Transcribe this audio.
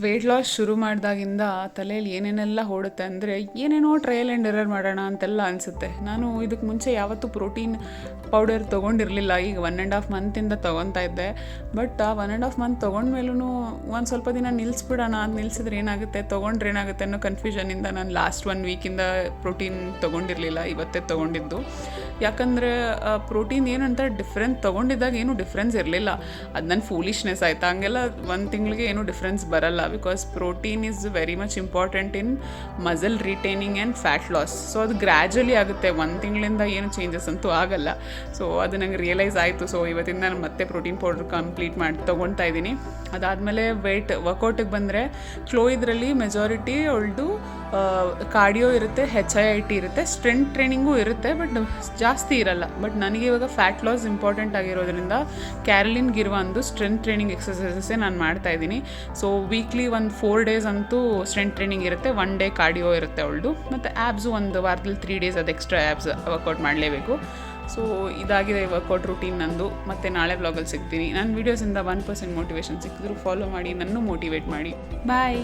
Weight loss ಶುರು ಮಾಡಿದಾಗಿಂದ ತಲೆಯಲ್ಲಿ ಏನೇನೆಲ್ಲ ಓಡುತ್ತೆ ಅಂದರೆ ಏನೇನೋ ಟ್ರಯಲ್ ಆ್ಯಂಡ್ ಎರರ್ ಮಾಡೋಣ ಅಂತೆಲ್ಲ ಅನಿಸುತ್ತೆ. ನಾನು ಇದಕ್ಕೆ ಮುಂಚೆ ಯಾವತ್ತೂ ಪ್ರೋಟೀನ್ ಪೌಡರ್ ತೊಗೊಂಡಿರಲಿಲ್ಲ. ಈಗ 1.5 ಮಂತಿಂದ ತೊಗೊತಾ ಇದ್ದೆ. ಬಟ್ ಆ 1.5 ಮಂತ್ ತೊಗೊಂಡ್ಮೇಲೂ ಒಂದು ಸ್ವಲ್ಪ ದಿನ ನಿಲ್ಲಿಸ್ಬಿಡೋಣ, ಅದು ನಿಲ್ಲಿಸಿದ್ರೆ ಏನಾಗುತ್ತೆ, ತೊಗೊಂಡ್ರೆ ಏನಾಗುತ್ತೆ ಅನ್ನೋ ಕನ್ಫ್ಯೂಷನಿಂದ ನಾನು ಲಾಸ್ಟ್ 1 ವೀಕಿಂದ ಪ್ರೋಟೀನ್ ತೊಗೊಂಡಿರಲಿಲ್ಲ. ಇವತ್ತೇ ತೊಗೊಂಡಿದ್ದು. ಯಾಕಂದರೆ ಪ್ರೋಟೀನ್ ಏನಂತ ಡಿಫ್ರೆನ್ಸ್ ತೊಗೊಂಡಿದ್ದಾಗ ಏನೂ ಡಿಫ್ರೆನ್ಸ್ ಇರಲಿಲ್ಲ. ಅದು ನನ್ನ ಫೂಲಿಶ್ನೆಸ್ ಆಯಿತಾ. ಹಂಗೆಲ್ಲ 1 ತಿಂಗಳಿಗೆ ಏನೂ ಡಿಫ್ರೆನ್ಸ್ ಬರಲ್ಲ. Because protein is very much important in muscle retaining and fat loss. So ಅದು ಗ್ರ್ಯಾಜುಲಿ ಆಗುತ್ತೆ. 1 ತಿಂಗಳಿಂದ ಏನು ಚೇಂಜಸ್ ಅಂತೂ ಆಗಲ್ಲ. ಸೊ ಅದು ನಂಗೆ ರಿಯಲೈಸ್ ಆಯಿತು. ಸೊ ಇವತ್ತಿಂದ ನಾನು ಮತ್ತೆ ಪ್ರೋಟೀನ್ ಪೌಡ್ರ್ ಕಂಪ್ಲೀಟ್ ಮಾಡಿ ತೊಗೊಳ್ತಾ ಇದ್ದೀನಿ. ಅದಾದಮೇಲೆ ವರ್ಕೌಟಿಗೆ ಬಂದರೆ ಕ್ಲೋ ಇದರಲ್ಲಿ ಮೆಜಾರಿಟಿ ಅವಳದು ಕಾರ್ಡಿಯೋ ಇರುತ್ತೆ, HIIT ಇರುತ್ತೆ, ಸ್ಟ್ರೆಂತ್ ಟ್ರೈನಿಂಗೂ ಇರುತ್ತೆ, ಬಟ್ ಜಾಸ್ತಿ ಇರಲ್ಲ. ಬಟ್ ನನಗೆ ಇವಾಗ ಫ್ಯಾಟ್ ಲಾಸ್ ಇಂಪಾರ್ಟೆಂಟ್ ಆಗಿರೋದ್ರಿಂದ ಕ್ಯಾರಲಿನ್ ಗಿರ್ವಾನ್ದು ಸ್ಟ್ರೆಂತ್ ಟ್ರೈನಿಂಗ್ ಎಕ್ಸಸೈಸಸ್ಸೇ ನಾನು ಮಾಡ್ತಾಯಿದ್ದೀನಿ. ಸೊ ವೀಕ್ಲಿ ಒಂದು 4 ಡೇಸ್ ಅಂತೂ ಸ್ಟ್ರೆಂತ್ ಟ್ರೈನಿಂಗ್ ಇರುತ್ತೆ, 1 ಡೇ ಕಾರ್ಡಿಯೋ ಇರುತ್ತೆ ಅವಳದು. ಮತ್ತು ಆ್ಯಬ್ಸು ಒಂದು ವಾರದಲ್ಲಿ 3 ಡೇಸ್ ಅದು ಎಕ್ಸ್ಟ್ರಾ ಆ್ಯಬ್ಸ್ ವರ್ಕೌಟ್ ಮಾಡಲೇಬೇಕು. ಸೊ ಇದಾಗಿದೆ ವರ್ಕೌಟ್ ರೂಟೀನ್ ನಂದು. ಮತ್ತು ನಾಳೆ ವ್ಲಾಗಲ್ಲಿ ಸಿಗ್ತೀನಿ. ನನ್ನ ವೀಡಿಯೋಸಿಂದ 1% ಮೋಟಿವೇಶನ್ ಸಿಕ್ಕಿದ್ರು ಫಾಲೋ ಮಾಡಿ, ನನ್ನೂ ಮೋಟಿವೇಟ್ ಮಾಡಿ. ಬಾಯ್.